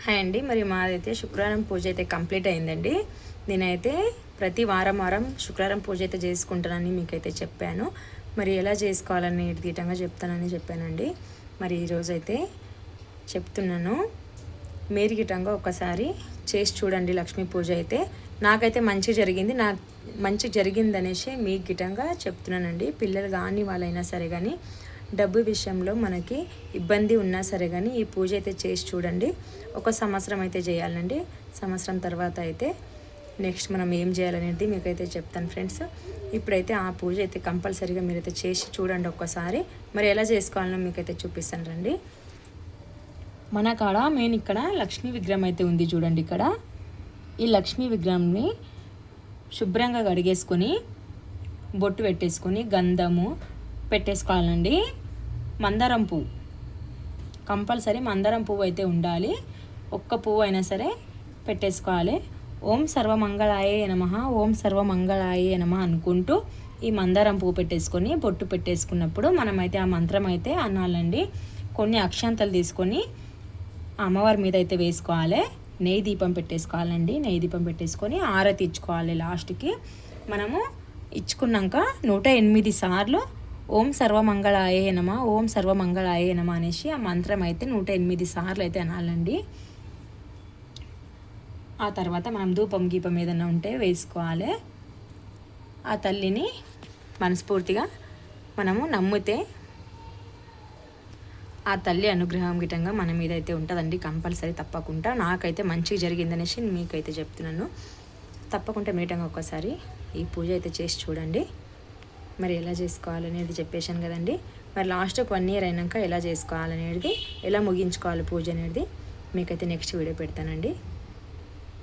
Hi అండి. మరి మాదైతే శుక్రవారం పూజ అయితే కంప్లీట్ అయిందండి. నేనైతే ప్రతి వారం శుక్రవారం పూజ అయితే చేసుకుంటానని మీకైతే చెప్పాను. మరి ఎలా చేసుకోవాలని తీటంగా చెప్తానని చెప్పానండి. మరి ఈరోజైతే చెప్తున్నాను. మీరు గిటంగా ఒకసారి చేసి చూడండి. లక్ష్మీ పూజ అయితే నాకైతే మంచి జరిగిందనేసి మీకు గిటంగా చెప్తున్నానండి. పిల్లలు కానీ వాళ్ళైనా సరే కానీ డబ్బు విషయంలో మనకి ఇబ్బంది ఉన్నా సరే కానీ ఈ పూజ అయితే చేసి చూడండి. ఒక సంవత్సరం అయితే చేయాలండి. సంవత్సరం తర్వాత అయితే నెక్స్ట్ మనం ఏం చేయాలనేది మీకైతే చెప్తాను ఫ్రెండ్స్. ఇప్పుడైతే ఆ పూజ అయితే కంపల్సరీగా మీరైతే చేసి చూడండి ఒక్కసారి. మరి ఎలా చేసుకోవాలో మీకైతే చూపిస్తాను రండి. మన కాడ మెయిన్ ఇక్కడ లక్ష్మీ విగ్రహం అయితే ఉంది చూడండి. ఇక్కడ ఈ లక్ష్మీ విగ్రహాన్ని శుభ్రంగా కడిగేసుకొని బొట్టు పెట్టేసుకొని గంధము పెట్టేసుకోవాలండి. మందారం పువ్వు కంపల్సరీ మందారం పువ్వు అయితే ఉండాలి. ఒక్క పువ్వు అయినా సరే పెట్టేసుకోవాలి. ఓం సర్వమంగళాయే నమః, ఓం సర్వమంగళాయే నమః అనుకుంటూ ఈ మందారం పువ్వు పెట్టేసుకొని బొట్టు పెట్టేసుకున్నప్పుడు మనమైతే ఆ మంత్రం అయితే అనాలండి. కొన్ని అక్షంతలు తీసుకొని అమ్మవారి మీద అయితే వేసుకోవాలి. నెయ్యి దీపం పెట్టేసుకోవాలండి. నెయ్యి దీపం పెట్టేసుకొని ఆరతి ఇచ్చుకోవాలి. లాస్ట్కి మనము ఇచ్చుకున్నాక 108 సార్లు ఓం సర్వమంగళాయే నమః, ఓం సర్వమంగళాయే నమః అనేసి ఆ మంత్రం అయితే 108 సార్లు అయితే అనాలండి. ఆ తర్వాత మనం ధూపం గీపం ఏదైనా ఉంటే వేసుకోవాలి. ఆ తల్లిని మనస్ఫూర్తిగా మనము నమ్మితే ఆ తల్లి అనుగ్రహం గిటంగా మన మీద అయితే ఉంటుందండి. కంపల్సరీ తప్పకుండా నాకైతే మంచిగా జరిగిందనేసి మీకైతే చెప్తున్నాను. తప్పకుండా మీటంగా ఒక్కసారి ఈ పూజ అయితే చేసి చూడండి. మరి ఎలా చేసుకోవాలనేది చెప్పేశాను కదండి. మరి లాస్ట్ 1 year అయినాక ఎలా చేసుకోవాలనేది, ఎలా ముగించుకోవాలి పూజ అనేది మీకైతే నెక్స్ట్ వీడియో పెడతానండి.